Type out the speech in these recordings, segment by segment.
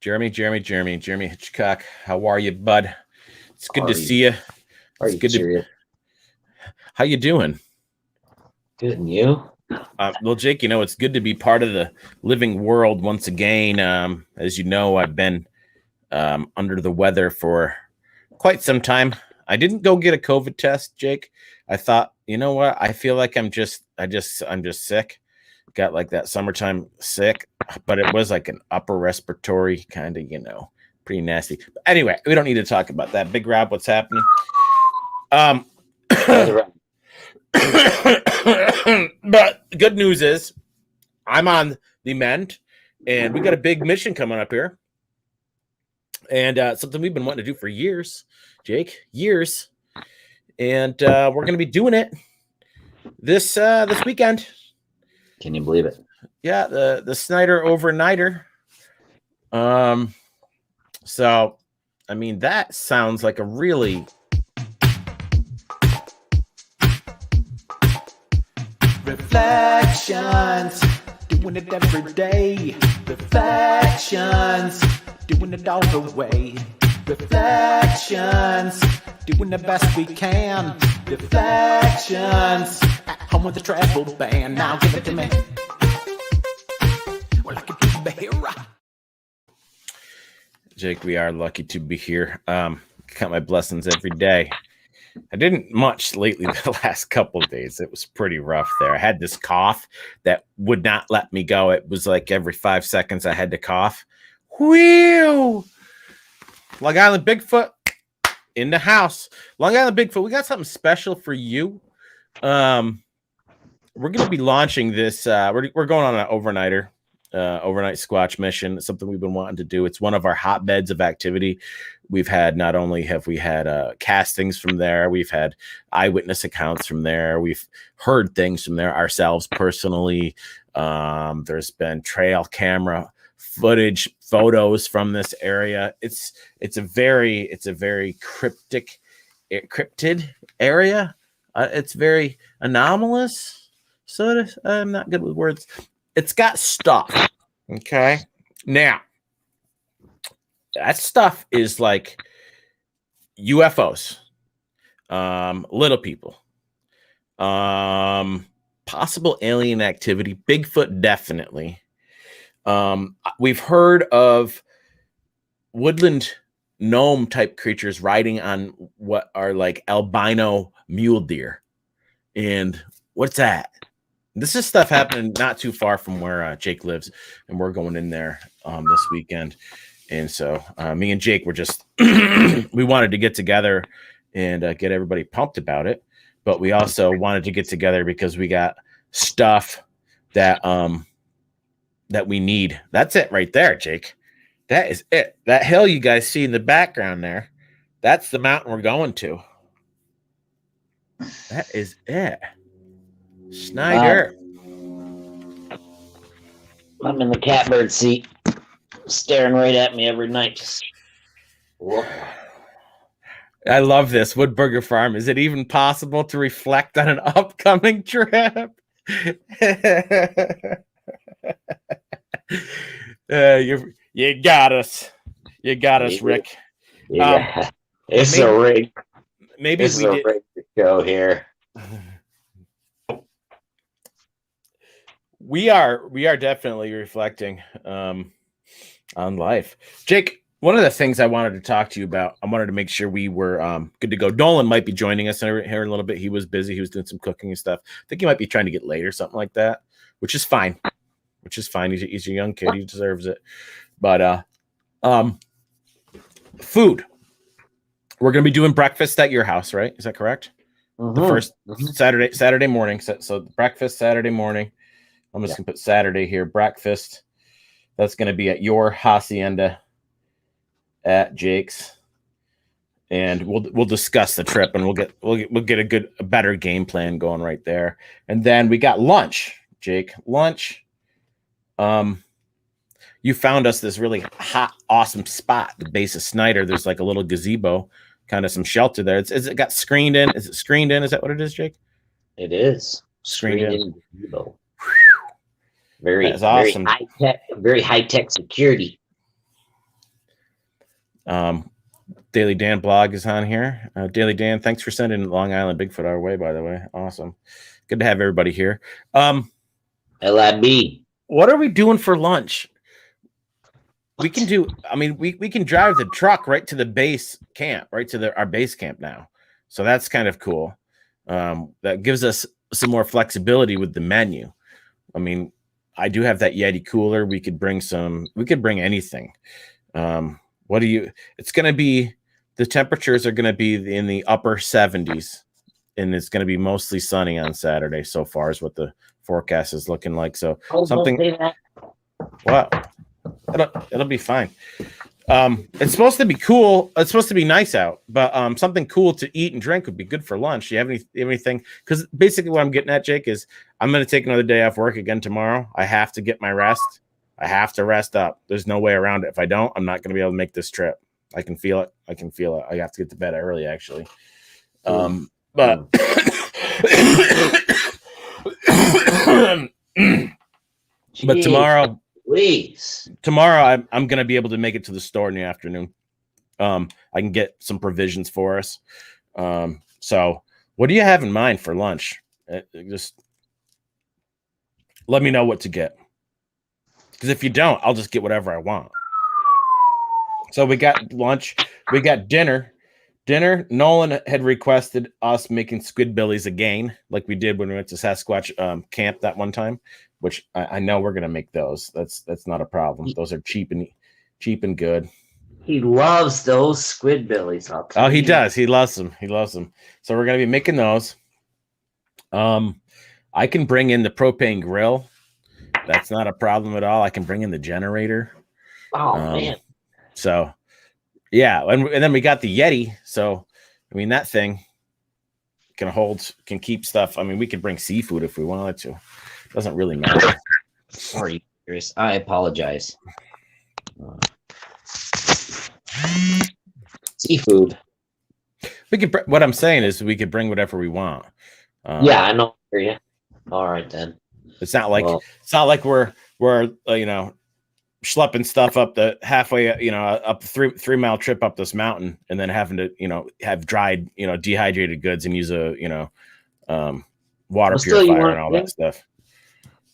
Jeremy Hitchcock. How are you, bud? It's good to see you. Are you serious? How you doing? Good, and you? Well, Jake, it's good to be part of the living world once again. As you know, I've been under the weather for quite some time. I didn't go get a COVID test, Jake. I thought, you know what? I feel like I'm just sick. Got like that summertime sick, but it was like an upper respiratory kind of, pretty nasty. But anyway, we don't need to talk about that. Big Rob, what's happening? But good news is I'm on the mend, and we got a big mission coming up here, and something we've been wanting to do for years, Jake, years, and we're going to be doing it this weekend. Can you believe it? Yeah, the Snyder overnighter. So, I mean, that sounds like a really reflections, doing it every day. Reflections, doing it all the way. Reflections, doing the best we can. Reflections, at home with the travel band. Now give it to me. We're lucky to be here. Jake, we are lucky to be here. Count my blessings every day. I didn't much lately the last couple of days. It was pretty rough there. I had this cough that would not let me go. It was like every 5 seconds I had to cough. Whew! Long Island Bigfoot in the house. Long Island Bigfoot, we got something special for you. We're going to be launching this. We're going on an overnight squatch mission. It's something we've been wanting to do. It's one of our hotbeds of activity. We've had, not only have we had castings from there, we've had eyewitness accounts from there. We've heard things from there ourselves personally. There's been trail camera footage, photos from this area. It's a very cryptid area. It's very anomalous. Sort of. I'm not good with words. It's got stuff. Okay. Now, that stuff is like UFOs, little people, possible alien activity, Bigfoot, definitely. We've heard of woodland gnome type creatures riding on what are like albino mule deer. And what's that? This is stuff happening not too far from where Jake lives, and we're going in there this weekend. And so me and Jake were just we wanted to get together and get everybody pumped about it, but we also wanted to get together because we got stuff that we need. That's it right there, Jake. That is it. That hill you guys see in the background there, that's the mountain we're going to. That is it. Snyder. I'm in the catbird seat, staring right at me every night. I love this Woodburger Farm. Is it even possible to reflect on an upcoming trip? You got us. You got us, Rick. Yeah, it's a rig. Maybe it's a rig to go here. We are definitely reflecting on life. Jake, one of the things I wanted to talk to you about, I wanted to make sure we were good to go. Nolan might be joining us here in a little bit. He was busy. He was doing some cooking and stuff. I think he might be trying to get late or something like that, which is fine. He's a young kid. He deserves it. But food. We're going to be doing breakfast at your house, right? Is that correct? Mm-hmm. The first Saturday morning. So breakfast Saturday morning. I'm just going to put Saturday here. Breakfast. That's going to be at your hacienda at Jake's. And we'll discuss the trip, and we'll get a better game plan going right there. And then we got lunch, Jake. Lunch. You found us this really hot, awesome spot, the base of Snyder. There's like a little gazebo, kind of some shelter there. Is it got screened in? Is it screened in? Is that what it is, Jake? It is screened in gazebo. Very awesome. Very high tech security. Daily Dan blog is on here. Daily Dan, thanks for sending Long Island Bigfoot our way, by the way. Awesome. Good to have everybody here. LIB. What are we doing for lunch? We can do, I mean, we can drive the truck right to the base camp, right to our base camp now. So that's kind of cool. That gives us some more flexibility with the menu. I mean, I do have that Yeti cooler. We could bring anything. It's going to be, the temperatures are going to be in the upper 70s, and it's going to be mostly sunny on Saturday so far is what the forecast is looking like. So something, wow, it'll be fine. It's supposed to be cool. It's supposed to be nice out, but something cool to eat and drink would be good for lunch. Do you have anything? Because basically what I'm getting at, Jake, is I'm going to take another day off work again tomorrow. I have to get my rest. I have to rest up. There's no way around it. If I don't, I'm not going to be able to make this trip. I can feel it. I have to get to bed early, actually. But tomorrow, I'm going to be able to make it to the store in the afternoon. I can get some provisions for us. So what do you have in mind for lunch? Just let me know what to get. Because if you don't, I'll just get whatever I want. So we got lunch. We got dinner. Nolan had requested us making squidbillies again, like we did when we went to Sasquatch camp that one time, which I know we're gonna make those. That's not a problem. Those are cheap and good. He loves those squidbillies. Oh, he does. He loves them. So we're gonna be making those. I can bring in the propane grill. That's not a problem at all. I can bring in the generator. Oh man. So yeah, and then we got the Yeti. So I mean that thing can keep stuff. I mean, we could bring seafood if we wanted to. Doesn't really matter. Sorry, Chris. I apologize. Seafood. We could. What I'm saying is, we could bring whatever we want. Yeah, I know. Yeah. All right then. It's not like we're schlepping stuff up the halfway, up the 3 mile trip up this mountain, and then having to, have dried, dehydrated goods and use a, water purifier and all that stuff.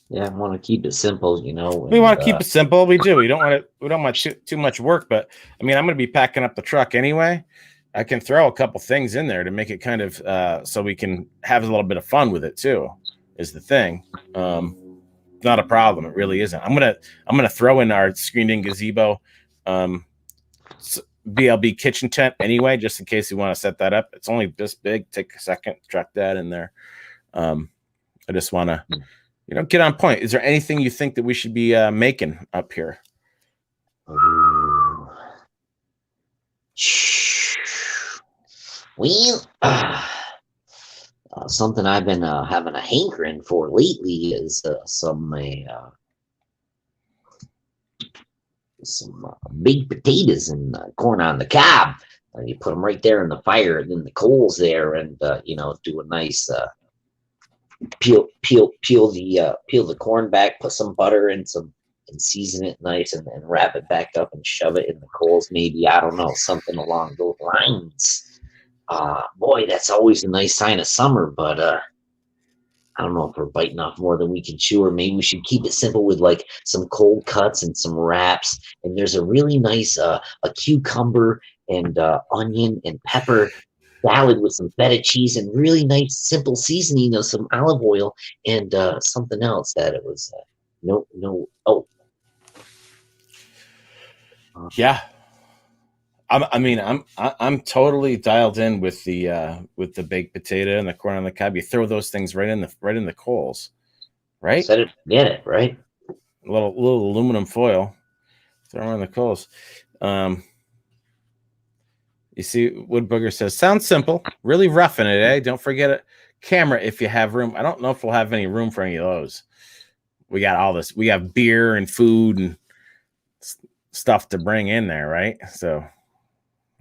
Yeah, I want to keep it simple, We want to keep it simple. We do. We don't want too much work, but I mean, I'm going to be packing up the truck anyway. I can throw a couple things in there to make it kind of so we can have a little bit of fun with it too. Is the thing. Not a problem. It really isn't. I'm gonna throw in our screened-in gazebo, BLB kitchen tent anyway, just in case you want to set that up. It's only this big. Take a second, truck that in there. I just want to, get on point. Is there anything you think that we should be making up here? Well, something I've been having a hankering for lately is some baked potatoes and corn on the cob. You put them right there in the fire, and then the coals there, and do a nice peel the corn back, put some butter and season it nice, and then wrap it back up and shove it in the coals. Maybe, I don't know, something along those lines. Boy, that's always a nice sign of summer, but I don't know if we're biting off more than we can chew, or maybe we should keep it simple with like some cold cuts and some wraps. And there's a really nice a cucumber and onion and pepper salad with some feta cheese and really nice simple seasoning of some olive oil and something else that it was yeah. I'm totally dialed in with the baked potato and the corn on the cob. You throw those things right in the coals, right? Set it, get it right. A little aluminum foil, throw them in the coals. You see, Woodbooger says, sounds simple, really roughing it, eh? Don't forget it. Camera if you have room. I don't know if we'll have any room for any of those. We got all this. We have beer and food and stuff to bring in there, right? So.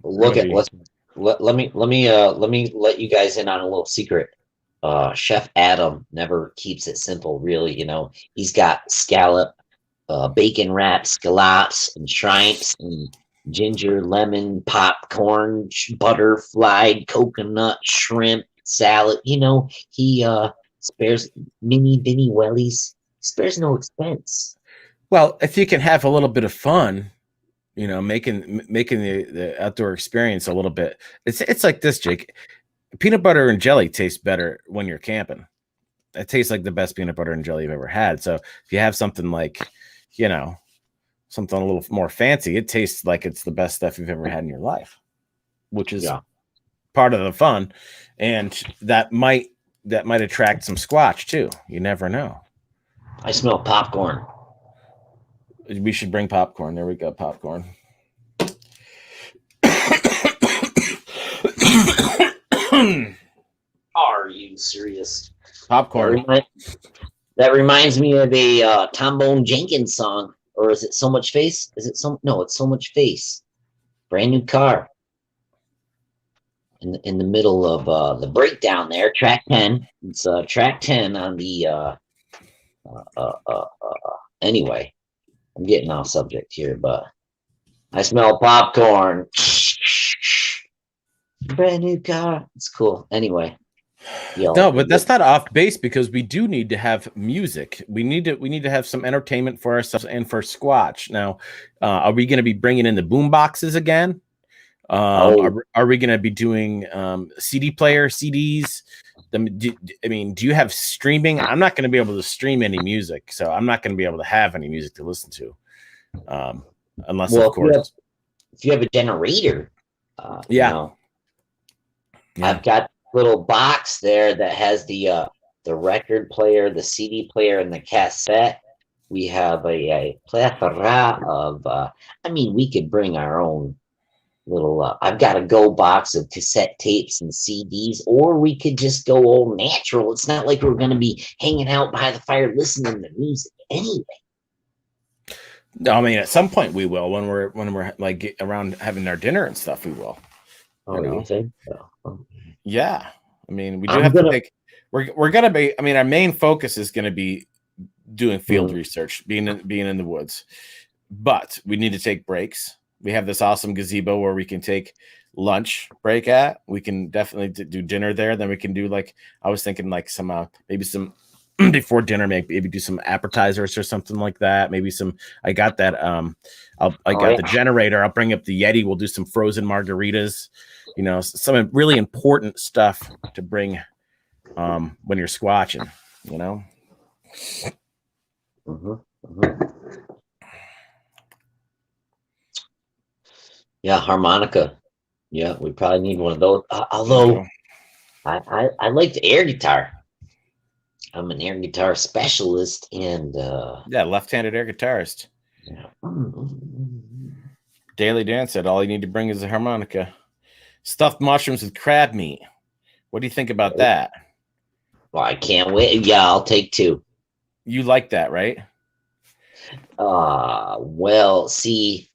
Let me let you guys in on a little secret. Chef Adam never keeps it simple, really. He's got scallop, bacon wraps, scallops, and shrimps, and ginger, lemon, popcorn, butterfly, coconut, shrimp, salad. You know, he spares mini Vinny Wellies. Spares no expense. Well, if you can have a little bit of fun, you know, making the outdoor experience a little bit. It's like this, Jake. Peanut butter and jelly tastes better when you're camping. It tastes like the best peanut butter and jelly you've ever had. So if you have something like, you know, something a little more fancy, it tastes like it's the best stuff you've ever had in your life, which is part of the fun. And that might attract some squatch too. You never know. I smell popcorn. We should bring popcorn. There we go, popcorn. Are you serious? Popcorn. That reminds me of a Tom Bone Jenkins song. Or is it So Much Face? No, it's So Much Face. Brand new car. In the middle of the breakdown there, track 10. It's track 10 on the anyway. I'm getting off subject here, but I smell popcorn. Brand new car. It's cool. Anyway. No, but that's not off base because we do need to have music. We need to have some entertainment for ourselves and for Squatch. Now, are we going to be bringing in the boom boxes again? Are we going to be doing CD player, CDs? Do you have streaming? I'm not going to be able to stream any music, so I'm not going to be able to have any music to listen to, unless, of course, if you have a generator. Yeah. You know, I've got a little box there that has the record player, the CD player, and the cassette. We have a plethora of. We could bring our own little. I've got a go box of cassette tapes and CDs, or we could just go all natural. It's not like we're going to be hanging out by the fire listening to music anyway. No, I mean, at some point we will when we're like around having our dinner and stuff. We will. You think so? Yeah, I mean, we do have to take. We're gonna be. I mean, our main focus is going to be doing field research, being in the woods, but we need to take breaks. We have this awesome gazebo where we can take lunch break at. We can definitely do dinner there. Then we can do I was thinking some maybe some before dinner, maybe do some appetizers or something like that. Maybe some. I got that. I got the generator. I'll bring up the Yeti. We'll do some frozen margaritas. You know, some really important stuff to bring when you're squatching. You know. Yeah, harmonica. Yeah, we probably need one of those. Although I like the air guitar. I'm an air guitar specialist and left-handed air guitarist. Yeah. Daily Dan said all you need to bring is a harmonica. Stuffed mushrooms with crab meat. What do you think about that? Well, I can't wait. Yeah, I'll take 2. You like that, right? Well, see.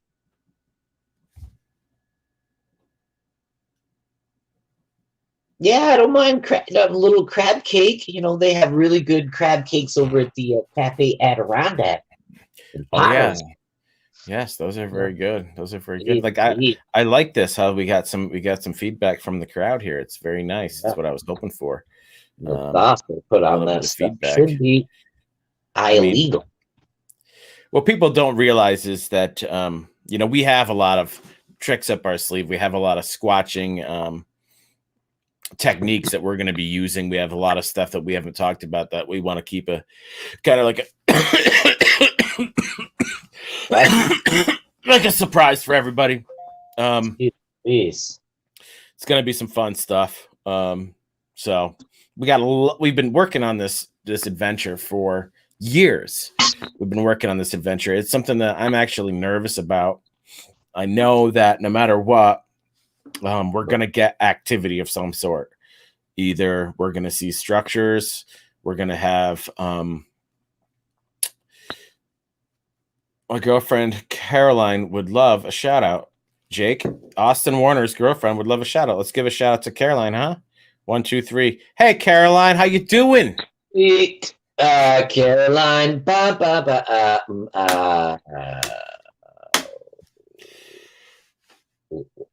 Yeah, I don't mind a little crab cake. You know, they have really good crab cakes over at the Cafe Adirondack. Oh, yeah. Yes, those are very good. Those are very good. Like I like this. How we got some feedback from the crowd here. It's very nice. That's what I was hoping for. Put on that stuff. Feedback. Should be illegal. What people don't realize is that we have a lot of tricks up our sleeve. We have a lot of squatching techniques that we're going to be using. We have a lot of stuff that we haven't talked about that we want to keep a kind of like a surprise for everybody. It's going to be some fun stuff. So we've been working on this adventure for years. We've been working on this adventure. It's something that I'm actually nervous about. I know that no matter what, we're going to get activity of some sort. Either we're going to see structures, we're going to have my girlfriend Caroline would love a shout out. Jake, Austin Warner's girlfriend would love a shout out. Let's give a shout out to Caroline, huh? 1, 2, 3. Hey, Caroline, how you doing? Caroline.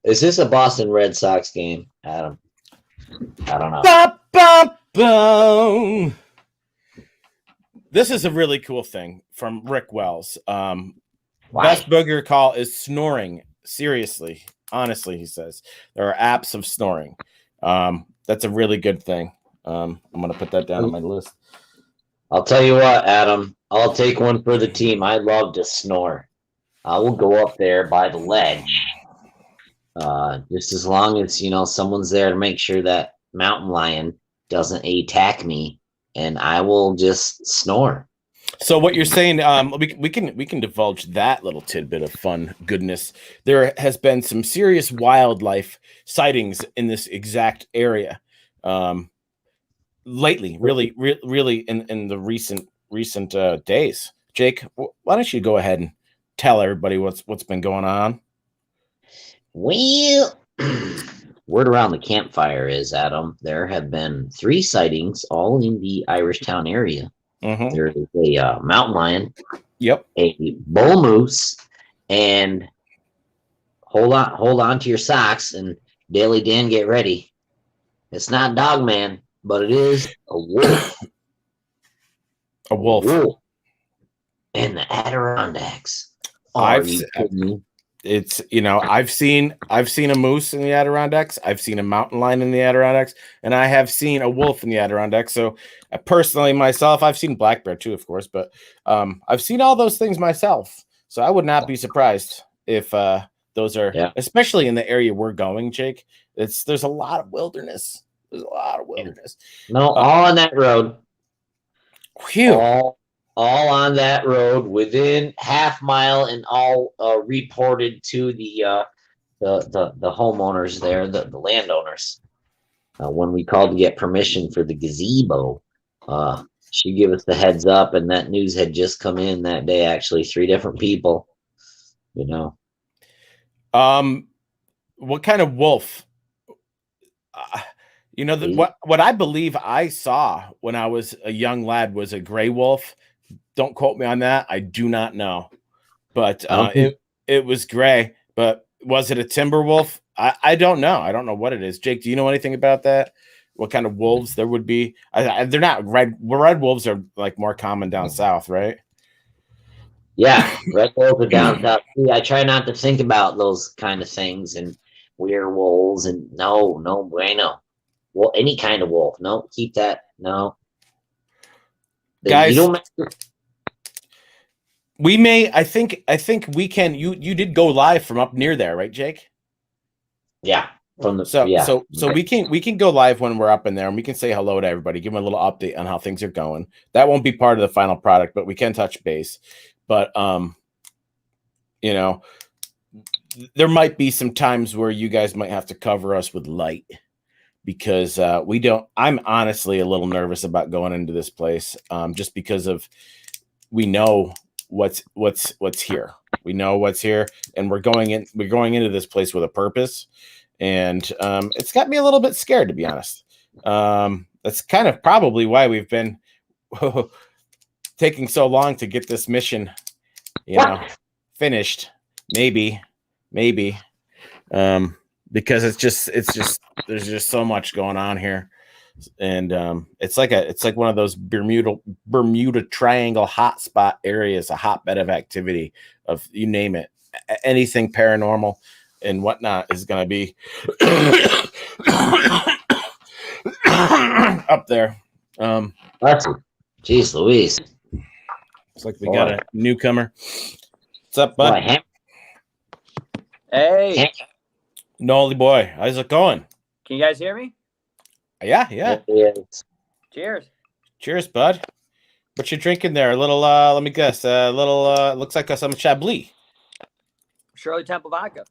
Is this a Boston Red Sox game, Adam? I don't know. Ba, ba, boom. This is a really cool thing from Rick Wells. Why? Best booger call is snoring. Seriously, honestly, he says there are apps of snoring. That's a really good thing. I'm gonna put that down on my list. I'll tell you what, Adam. I'll take one for the team. I love to snore. I will go up there by the ledge. Just as long as someone's there to make sure that mountain lion doesn't attack me, and I will just snore. So what you're saying, we can divulge that little tidbit of fun goodness. There has been some serious wildlife sightings in this exact area lately, really in the recent days. Jake, why don't you go ahead and tell everybody what's been going on? Well, word around the campfire is, Adam, there have been 3 sightings, all in the Irishtown area. Mm-hmm. There is a mountain lion, Yep, a bull moose, and hold on to your socks, and Daily Dan, get ready. It's not Dogman, but it is a wolf. a wolf. In the Adirondacks. It's I've seen a moose in the Adirondacks, I've seen a mountain lion in the Adirondacks, and I have seen a wolf in the Adirondacks. So personally myself, I've seen black bear too, of course, but I've seen all those things myself. So I would not be surprised if those are, especially in the area we're going, Jake. There's a lot of wilderness. There's a lot of wilderness. No, all on that road. Whew. All on that road within half mile, and all reported to the homeowners there, the landowners. When we called to get permission for the gazebo, she gave us the heads up, and that news had just come in that day. Actually, 3 different people. What kind of wolf? What I believe I saw when I was a young lad was a gray wolf. Don't quote me on that. I do not know, but it was gray. But was it a timber wolf? I don't know. I don't know what it is. Jake, do you know anything about that? What kind of wolves there would be? They're not red. Red wolves are like more common down south, right? Yeah, red wolves are down south. See, I try not to think about those kind of things and werewolves and no bueno. Well, any kind of wolf. No, keep that. No, guys. You don't. We may. I think we can. You did go live from up near there, right, Jake? Yeah. So we can go live when we're up in there, and we can say hello to everybody, give them a little update on how things are going. That won't be part of the final product, but we can touch base. But there might be some times where you guys might have to cover us with light, because we don't. I'm honestly a little nervous about going into this place, just because of we know what's here. We know what's here, and we're going into this place with a purpose, and it's got me a little bit scared, to be honest. That's kind of probably why we've been taking so long to get this mission finished. Maybe because it's just there's just so much going on here, and it's like one of those Bermuda Triangle hotspot areas, a hotbed of activity of, you name it, anything paranormal and whatnot is going to be up there. Jeez Louise, it's like we got a newcomer. What's up, bud? Hey, Nolly boy, how's it going? can you guys hear me? Yeah. Cheers, bud. What you drinking there? A little, let me guess, looks like some Chablis. Shirley Temple vodka.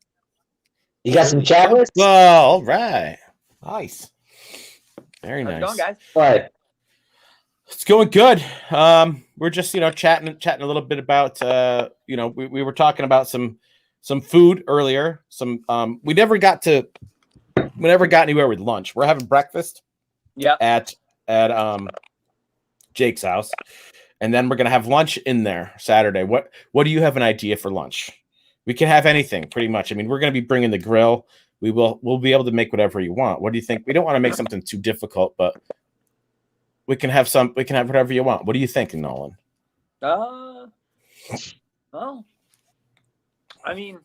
You got some Chablis? Oh, all right. Nice. Very nice. How's it going, guys? What? It's going good. We're just, chatting a little bit about, we were talking about some food earlier. We never got anywhere with lunch. We're having breakfast. Yeah. At Jake's house, and then we're gonna have lunch in there Saturday. What do you have an idea for lunch? We can have anything, pretty much. I mean, we're gonna be bringing the grill. we'll be able to make whatever you want. What do you think? We don't want to make something too difficult, but we can have whatever you want. What do you think, Nolan? Well, I mean,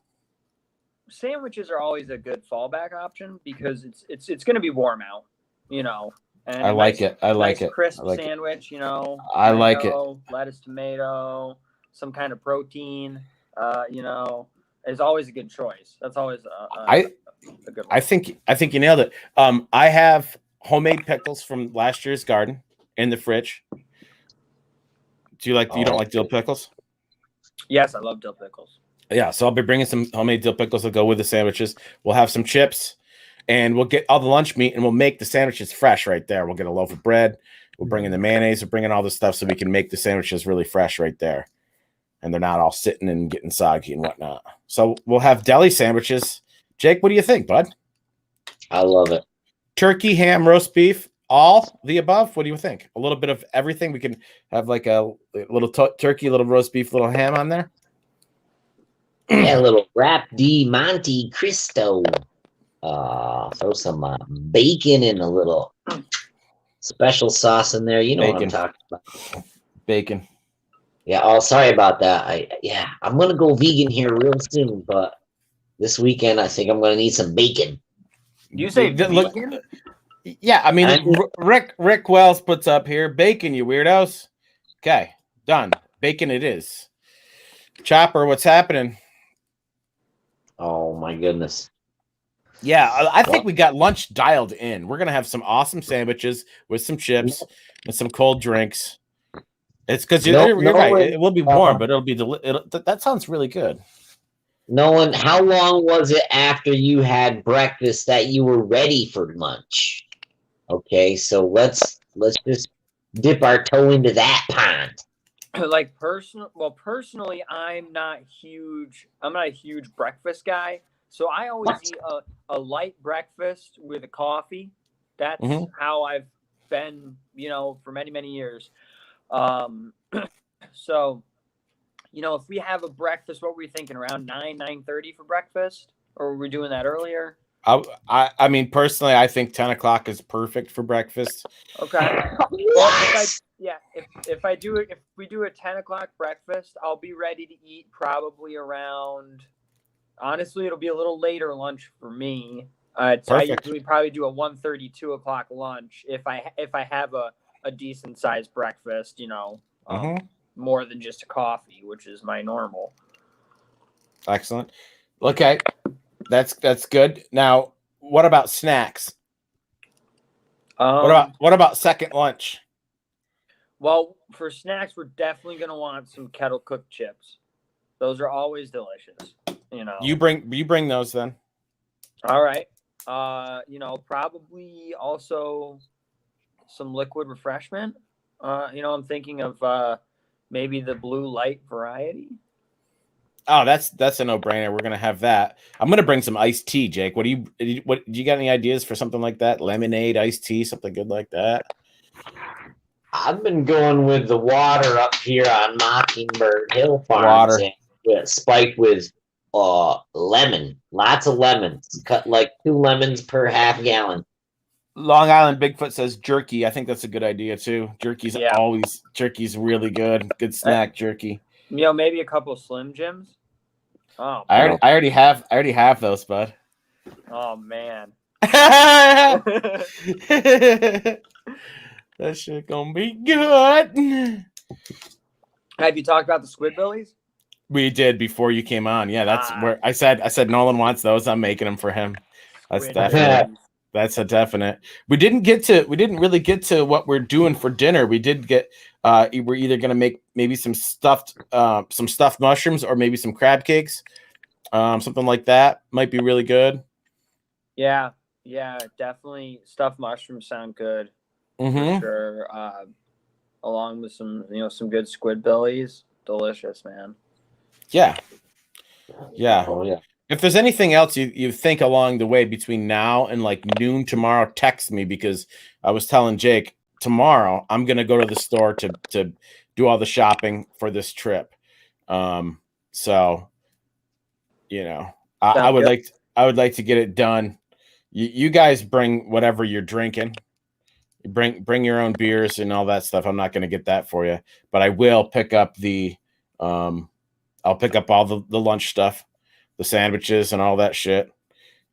sandwiches are always a good fallback option because it's going to be warm out, you know. And I like it. I like it. Crisp I like sandwich, you know. I like it. Lettuce, tomato, some kind of protein, you know, is always a good choice. That's always a good one. I think you nailed it. I have homemade pickles from last year's garden in the fridge. Do you like? You don't like dill pickles? Yes, I love dill pickles. Yeah, so I'll be bringing some homemade dill pickles to go with the sandwiches. We'll have some chips, and we'll get all the lunch meat, and we'll make the sandwiches fresh right there. We'll get a loaf of bread. We'll bring in the mayonnaise. We'll bring in all the stuff so we can make the sandwiches really fresh right there, and they're not all sitting and getting soggy and whatnot. So we'll have deli sandwiches. Jake, what do you think, bud? I love it. Turkey, ham, roast beef, all the above. What do you think? A little bit of everything. We can have like a little turkey, a little roast beef, a little ham on there. Yeah, a little wrap di Monte Cristo. Throw some bacon and a little special sauce in there. You know what I'm talking about. Bacon. Yeah. Oh, sorry about that. I'm gonna go vegan here real soon, but this weekend I think I'm gonna need some bacon. You say vegan? Yeah, I mean, Rick Wells puts up here bacon, you weirdos. Okay, done. Bacon it is. Chopper, what's happening? Oh my goodness. Yeah, I think we got lunch dialed in. We're gonna have some awesome sandwiches with some chips and some cold drinks. It's because you're right. It will be warm, but it'll be that sounds really good. Nolan, how long was it after you had breakfast that you were ready for lunch? Okay, so let's just dip our toe into that pond. Like personally, I'm not a huge breakfast guy. So I always eat a light breakfast with a coffee. That's how I've been, you know, for many, many years. So, you know, if we have a breakfast, what were we thinking? Around 9:30 for breakfast? Or were we doing that earlier? I mean, personally, I think 10 o'clock is perfect for breakfast. Okay. Well, if we do a 10 o'clock breakfast, I'll be ready to eat probably around. Honestly, it'll be a little later lunch for me. I usually probably do a 1:30, 2 o'clock lunch if I have a decent sized breakfast, you know, more than just a coffee, which is my normal. Excellent. Okay, that's good. Now, what about snacks? What about second lunch? Well, for snacks, we're definitely gonna want some kettle cooked chips. Those are always delicious. You know, you bring those then. All right. You know, probably also some liquid refreshment. You know, I'm thinking of maybe the blue light variety. Oh, that's a no-brainer. We're gonna have that. I'm gonna bring some iced tea, Jake. Do you got any ideas for something like that? Lemonade, iced tea, something good like that. I've been going with the water up here on Mockingbird Hill Farms. Spiked with lemon, lots of lemons. Cut like 2 lemons per half gallon. Long Island Bigfoot says jerky. I think that's a good idea too. Jerky's really good. Good snack jerky. You know, maybe a couple of Slim Jims. Oh, I already have those, bud. Oh man. That shit gonna be good. Have you talked about the Squidbillies? We did before you came on. Yeah, that's where I said Nolan wants those. I'm making them for him. That's definite. That's a definite. We didn't really get to what we're doing for dinner. We did get we're either gonna make maybe some stuffed mushrooms or maybe some crab cakes. Something like that might be really good. Yeah, definitely stuffed mushrooms sound good. For sure. Along with some good Squidbillies. Delicious, man. Yeah. Oh, yeah. If there's anything else you think along the way between now and like noon tomorrow, text me, because I was telling Jake tomorrow I'm gonna go to the store to do all the shopping for this trip. So, you know, I would I would like to get it done. You guys bring whatever you're drinking. Bring your own beers and all that stuff. I'm not going to get that for you, but I will pick up I'll pick up all the lunch stuff, the sandwiches and all that shit.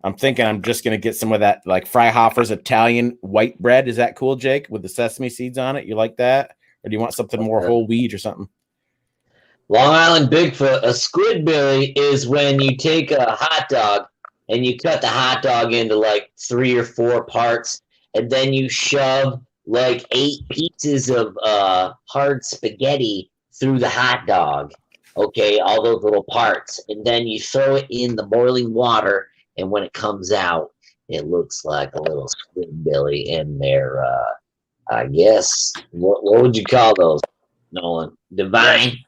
I'm thinking I'm just going to get some of that like Freihoffer's Italian white bread. Is that cool, Jake, with the sesame seeds on it? You like that? Or do you want something more whole wheat or something? Long Island Bigfoot, a squidbilly is when you take a hot dog and you cut the hot dog into like 3 or 4 parts, and then you shove like 8 pieces of hard spaghetti through the hot dog. Okay, all those little parts, and then you throw it in the boiling water, and when it comes out, it looks like a little squidbilly in there. I guess what would you call those, Nolan? Divine.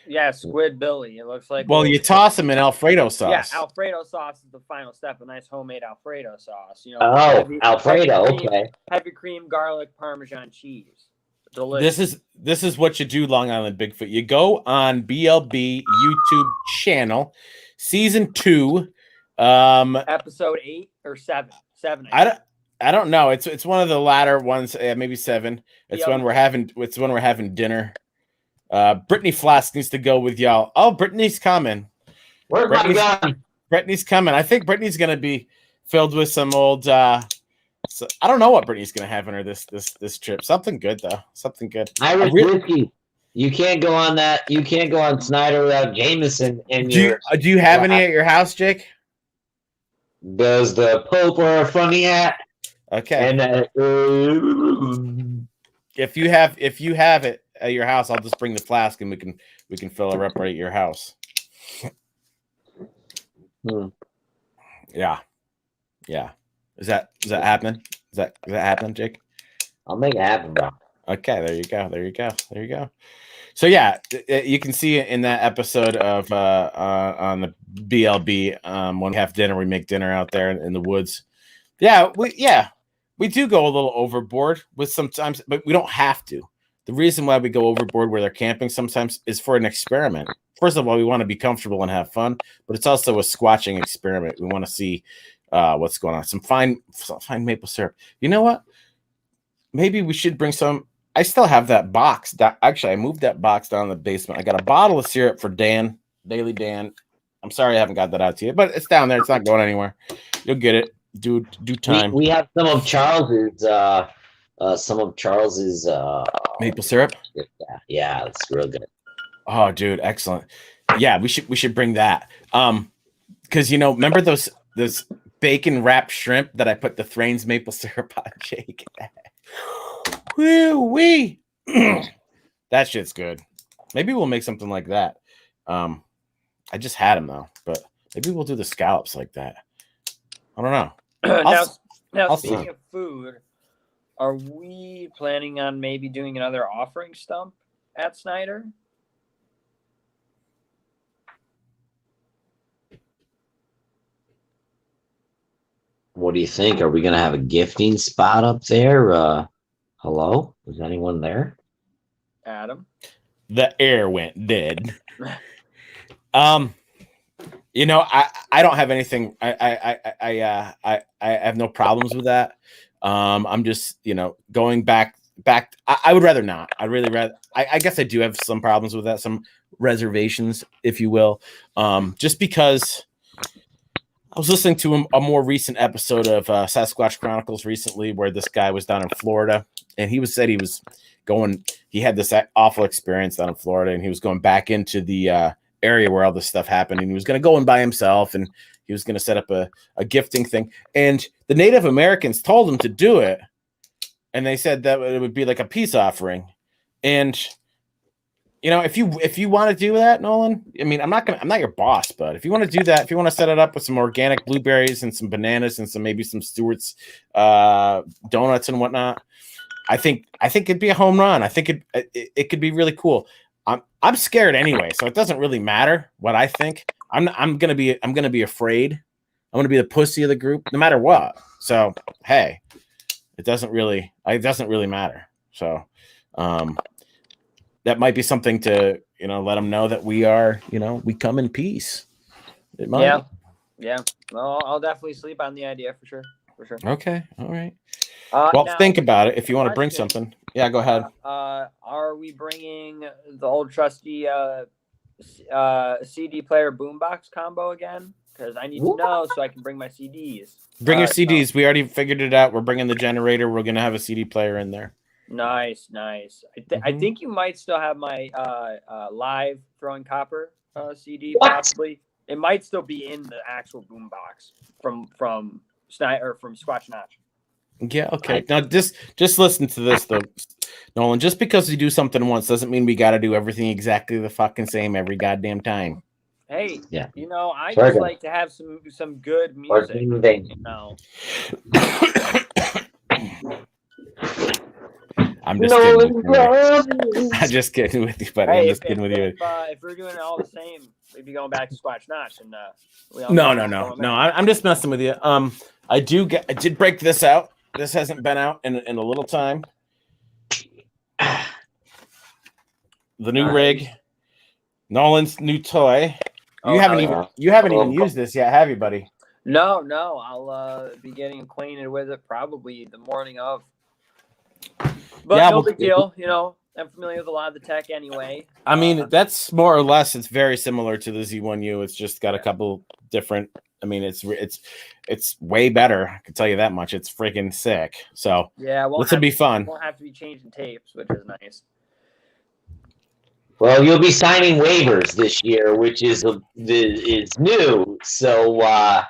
Yeah, squid billy. It looks like. Well, you toss them in Alfredo sauce. Yeah, Alfredo sauce is the final step. A nice homemade Alfredo sauce. You know. Oh, Alfredo. Heavy cream, okay. Heavy cream, garlic, Parmesan cheese. Delicious. This is what you do, Long Island Bigfoot. You go on BLB YouTube channel, season 2, episode 8 or 7. 7. I don't know. It's one of the latter ones, maybe 7. It's when we're having dinner. Brittany Flask needs to go with y'all. Oh, Brittany's coming. Where's my gun? Brittany's coming. I think Brittany's gonna be filled with some old. So I don't know what Brittany's gonna have in her this trip. Something good though. Something good. Irish whiskey. You can't go on that. You can't go on Snyder without Jameson. And do you have any at your house, Jake? Does the Pope wear a funny hat? Okay. And if you have it at your house, I'll just bring the flask and we can fill her up right at your house. Yeah. Is that happening? Is that happening, Jake? I'll make it happen, bro. Okay, there you go. So yeah, you can see it in that episode of on the BLB when we have dinner, we make dinner out there in the woods. We do go a little overboard with sometimes, but we don't have to. The reason why we go overboard where they're camping sometimes is for an experiment. First of all, we want to be comfortable and have fun, but it's also a squatching experiment. We want to see what's going on. Some fine maple syrup. You know what? Maybe we should bring some. I still have that box. Actually, I moved that box down in the basement. I got a bottle of syrup for Dan, Daily Dan. I'm sorry I haven't got that out to you, but it's down there. It's not going anywhere. You'll get it. Do time. We have some of Charles's maple syrup. Yeah, it's real good. Oh, dude, excellent. Yeah, we should bring that. Because remember those bacon wrapped shrimp that I put the Thrains maple syrup on, Jake? Woo-wee. That shit's good. Maybe we'll make something like that. I just had them though, but maybe we'll do the scallops like that. I don't know. Now speaking of food, are we planning on maybe doing another offering stump at Snyder? What do you think? Are we going to have a gifting spot up there? Hello? Is anyone there? Adam? The air went dead. I don't have anything. I have no problems with that. I'm just, going back. I would rather not. I really rather. I guess I do have some problems with that, some reservations, if you will. Just because I was listening to a more recent episode of Sasquatch Chronicles recently, where this guy was down in Florida, and he had this awful experience down in Florida, and he was going back into the area where all this stuff happened, and he was going to go in by himself, and he was going to set up a gifting thing, and the Native Americans told him to do it, and they said that it would be like a peace offering. And if you want to do that, Nolan, I mean, I'm not your boss, but if you want to do that, if you want to set it up with some organic blueberries and some bananas and maybe some Stewart's donuts and whatnot, I think it'd be a home run. I think it could be really cool. I'm scared anyway, so it doesn't really matter what I think. I'm gonna be afraid. I'm gonna be the pussy of the group, no matter what. So hey, it doesn't really matter. So that might be something to let them know that we are we come in peace. It might. Yeah. Well, I'll definitely sleep on the idea for sure. For sure. Okay. All right. Now, Think about it. If you want to bring question, something, yeah, go ahead. Are we bringing the old trusty CD player boombox combo again? Because I need to know so I can bring my CDs. Bring your CDs. We already figured it out. We're bringing the generator. We're gonna have a CD player in there. Nice. I think you might still have my live throwing copper CD. Possibly it might still be in the actual boombox from Snyder or from Squatch Notch. Yeah. Okay. Now just listen to this though, Nolan. Just because we do something once doesn't mean we got to do everything exactly the fucking same every goddamn time. Hey, yeah. I just like to have some good music. No. I'm just kidding with you. I'm just kidding with you, buddy. Hey, I'm just kidding with you. If we're doing it all the same, we'd be going back to Squatch Notch and No. I'm just messing with you. I did break this out. This hasn't been out in a little time. The new rig, Nolan's new toy. You haven't even used this yet, have you, buddy? No. I'll be getting acquainted with it probably the morning of. But yeah, no big deal. I'm familiar with a lot of the tech anyway. I mean, that's more or less. It's very similar to the Z1U. It's just got a couple different. I mean, it's way better. I can tell you that much. It's freaking sick. So yeah, this will be fun. Won't have to be changing tapes, which is nice. Well, you'll be signing waivers this year, which is new. So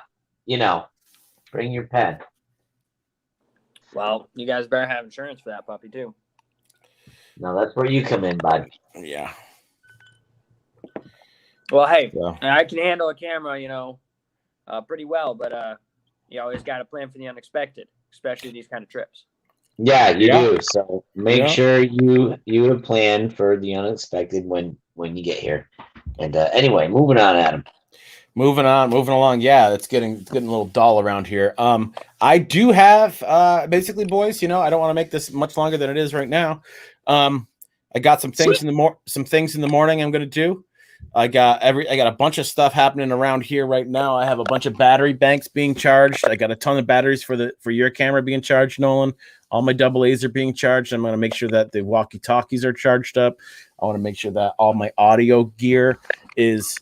bring your pen. Well, you guys better have insurance for that puppy too. No, that's where you come in, bud. Yeah. Well, hey, I can handle a camera, pretty well, but you always got to plan for the unexpected, especially these kind of trips. Yeah, you do. So make sure you have planned for the unexpected when you get here. And anyway, moving on, Adam. Moving along. Yeah, it's getting a little dull around here. I do have basically, boys. I don't want to make this much longer than it is right now. I got some things in the morning I'm gonna do. I got a bunch of stuff happening around here right now. I have a bunch of battery banks being charged. I got a ton of batteries for your camera being charged, Nolan. All my AA's are being charged. I'm gonna make sure that the walkie-talkies are charged up. I want to make sure that all my audio gear is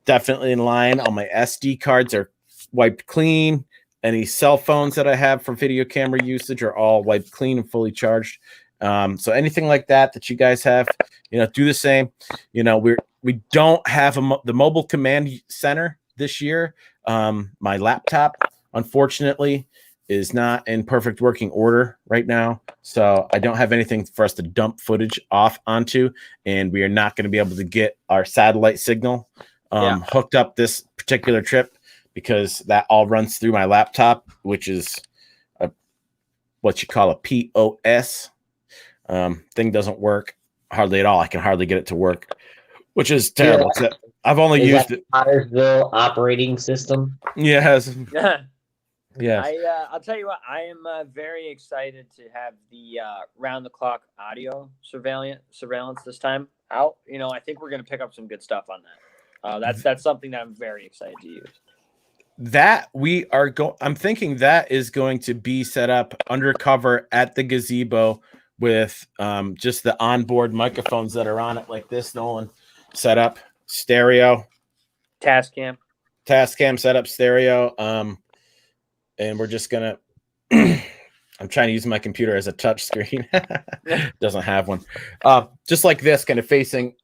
definitely in line. All my SD cards are wiped clean. Any cell phones that I have for video camera usage are all wiped clean and fully charged. So anything like that you guys have, do the same. We don't have the mobile command center this year. My laptop, unfortunately, is not in perfect working order right now. So I don't have anything for us to dump footage off onto, and we are not going to be able to get our satellite signal hooked up this particular trip because that all runs through my laptop, which is what you call a POS. Thing doesn't work hardly at all. I can hardly get it to work, which is terrible. Yeah. I've only used it. Pottersville operating system. Yes. Yes. I'll tell you what. I am very excited to have the round-the-clock audio surveillance this time out. I think we're going to pick up some good stuff on that. That's something that I'm very excited to use. That we are I'm thinking that is going to be set up undercover at the gazebo with just the onboard microphones that are on it like this, Nolan. Set up stereo. Tascam set up stereo. And we're just gonna I'm trying to use my computer as a touch screen. Doesn't have one. Just like this, kind of facing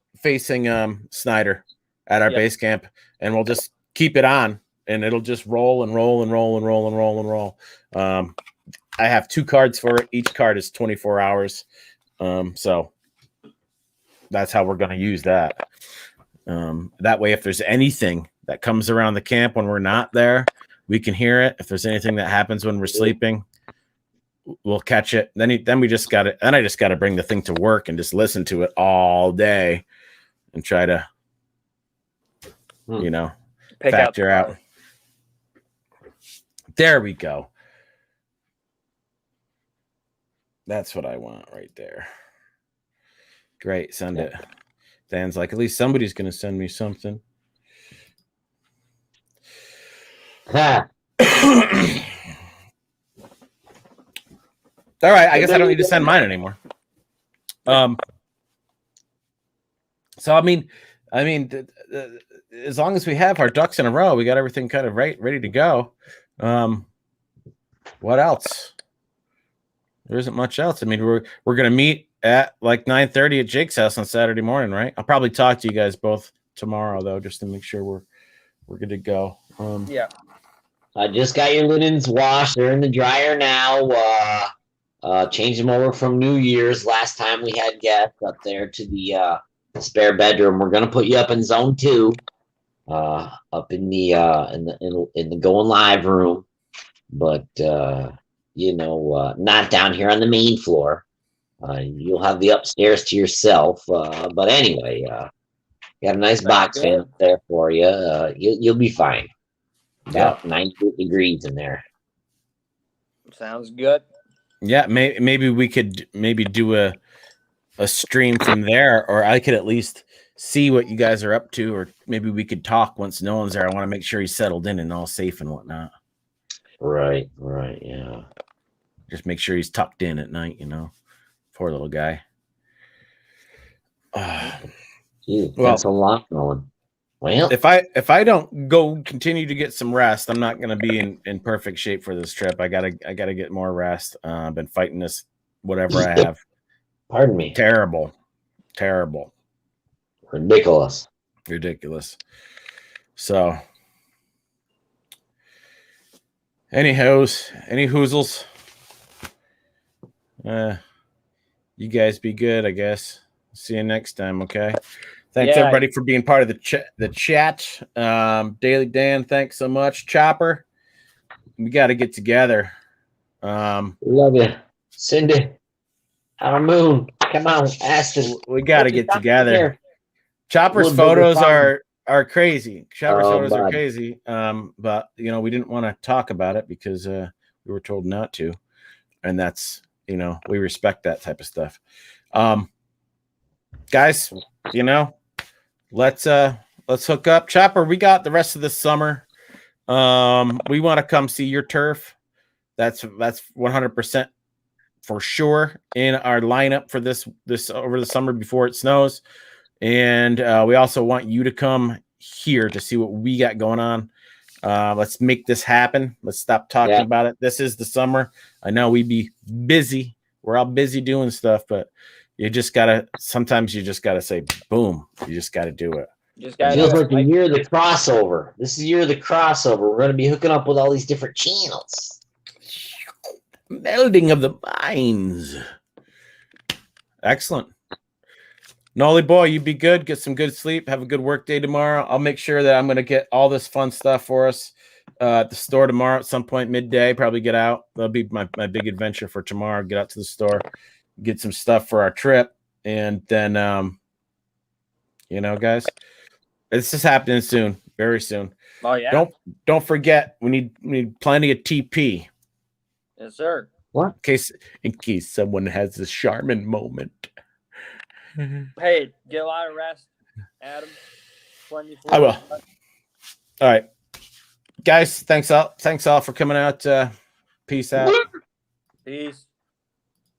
Snyder at our base camp, and we'll just keep it on and it'll just roll and roll and roll and roll and roll and roll. I have 2 cards for it. Each card is 24 hours. So that's how we're going to use that. That way, if there's anything that comes around the camp when we're not there, we can hear it. If there's anything that happens when we're sleeping, we'll catch it. Then we just got it. And I just got to bring the thing to work and just listen to it all day and try to, factor out. There we go. That's what I want right there. Great. Send it. Dan's like, at least somebody's going to send me something. Ha. All right, I guess I don't need to send mine anymore. So I mean, as long as we have our ducks in a row, we got everything kind of ready to go. What else? There isn't much else. I mean, we're gonna meet at like 9:30 at Jake's house on Saturday morning, right? I'll probably talk to you guys both tomorrow though, just to make sure we're good to go. Yeah. I just got your linens washed. They're in the dryer now. Changed them over from New Year's. Last time we had guests up there to the spare bedroom. We're gonna put you up in zone 2, up in the in the going live room, but not down here on the main floor. You'll have the upstairs to yourself. But anyway, got a nice box fan up there for you. You'll be fine. About 98 degrees in there. Sounds good. Yeah, maybe we could do a stream from there, or I could at least see what you guys are up to, or maybe we could talk once no one's there. I want to make sure he's settled in and all safe and whatnot. Right, yeah. Just make sure he's tucked in at night, Poor little guy. Gee, that's a lot, Nolan. Well, if I don't go continue to get some rest, I'm not going to be in perfect shape for this trip. I gotta get more rest. I've been fighting this whatever I have. Pardon me. Terrible. Ridiculous. So, any hoozles. You guys be good, I guess. See you next time, okay? Thanks everybody for being part of the chat. Daily Dan, thanks so much. Chopper, we got to get together. Love you, Cindy. Our moon, come on, Aston. We got to get together. Chopper's photos are crazy. Are crazy. But we didn't want to talk about it because we were told not to, and that's we respect that type of stuff. Guys, let's hook up. Chopper, we got the rest of the summer. We want to come see your turf. That's 100% for sure in our lineup for this over the summer before it snows. And we also want you to come here to see what we got going on. Let's make this happen. Let's stop talking about it. This is the summer. I know we'd be busy. We're all busy doing stuff, but sometimes you just gotta say boom. You just gotta do it. Feels like the year of the crossover. This is the year of the crossover. We're gonna be hooking up with all these different channels. Melding of the minds. Excellent. Nolly boy, you be good. Get some good sleep. Have a good work day tomorrow. I'll make sure that I'm going to get all this fun stuff for us at the store tomorrow at some point midday. Probably get out. That'll be my big adventure for tomorrow. Get out to the store, get some stuff for our trip. And then, guys, this is happening soon, very soon. Oh, yeah. Don't forget, we need plenty of TP. Yes, sir. What? In case someone has a Charmin moment. Hey, get a lot of rest, Adam. I will. All right, guys. Thanks all for coming out. Peace out. Peace.